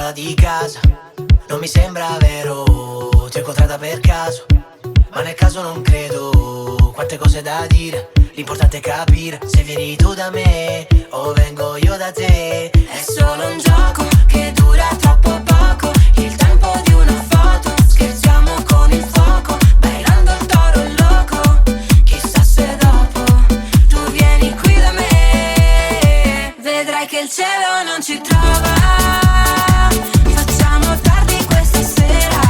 strada di casa. Non mi sembra vero, ti ho incontrata per caso, ma nel caso non credo. Quante cose da dire, l'importante è capire se vieni tu da me o vengo io da te. È solo un gioco che dura troppo poco, il tempo di una foto, scherziamo con il fuoco, bailando il toro loco. Chissà se dopo tu vieni qui da me, vedrai che il cielo non ci trova. Facciamo tardi questa sera,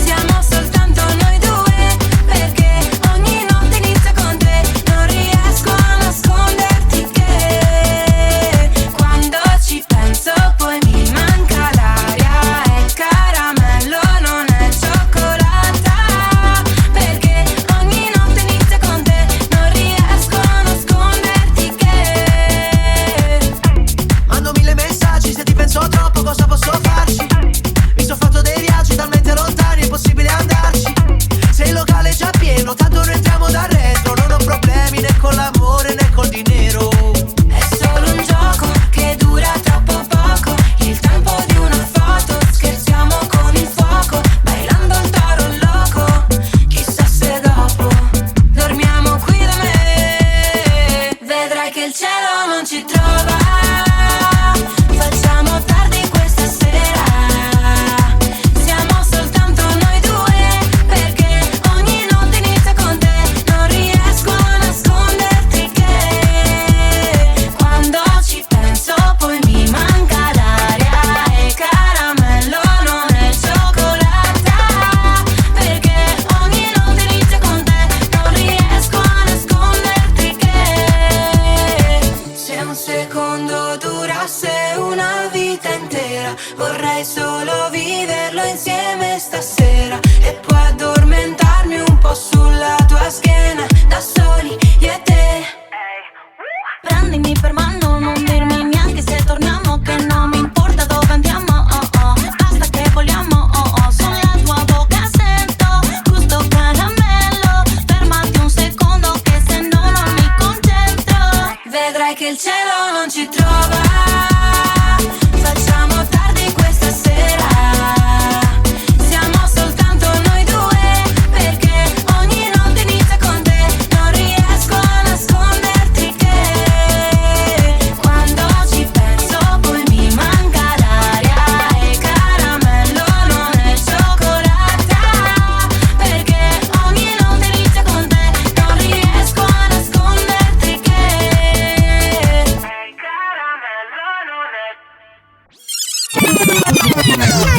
siamo soltanto noi due, perché ogni notte inizia con te. Non riesco a nasconderti che quando ci penso poi mi manca l'aria. È caramello, non è cioccolata, perché ogni notte inizia con te. Non riesco a nasconderti che mando mille messaggi, se ti penso troppo cosa posso farci? Mi son fatto dei viaggi talmente lontani, è possibile andarci. Se il locale è già pieno, tanto noi entriamo dal retro. Non ho problemi né con l'amore né col dinero. È solo un gioco che dura troppo poco, il tempo di una foto, scherziamo con il fuoco, bailando il toro loco. Chissà se dopo dormiamo qui da me, vedrai che il cielo non ci trova. Facciamo tardi questa sera, siamo soltanto noi due, perché ogni notte inizia con te. Non riesco a nasconderti che quando ci penso poi mi manca l'aria. È caramello, non è cioccolata, perché ogni notte inizia con te. Non riesco a nasconderti che se un secondo durasse una vita intera, vorrei solo viverlo insieme stasera e poi addormentarmi un po' sulla tua schiena, da soli io e te. Prendimi per mano, non dirmi neanche se torniamo, che non mi importa dove andiamo, oh oh. Basta che vogliamo, oh oh. Sulla tua bocca sento gusto caramello, fermati un secondo che se no non mi concentro. Vedrai che il cielo non ci trova. Facciamo tardi questa sera, siamo soltanto noi due, perché ogni notte inizia con te. Non riesco a nasconderti che quando ci penso poi mi manca l'aria. È caramello, non è cioccolata, perché ogni notte inizia con te. Non riesco a nasconderti che è caramello, non è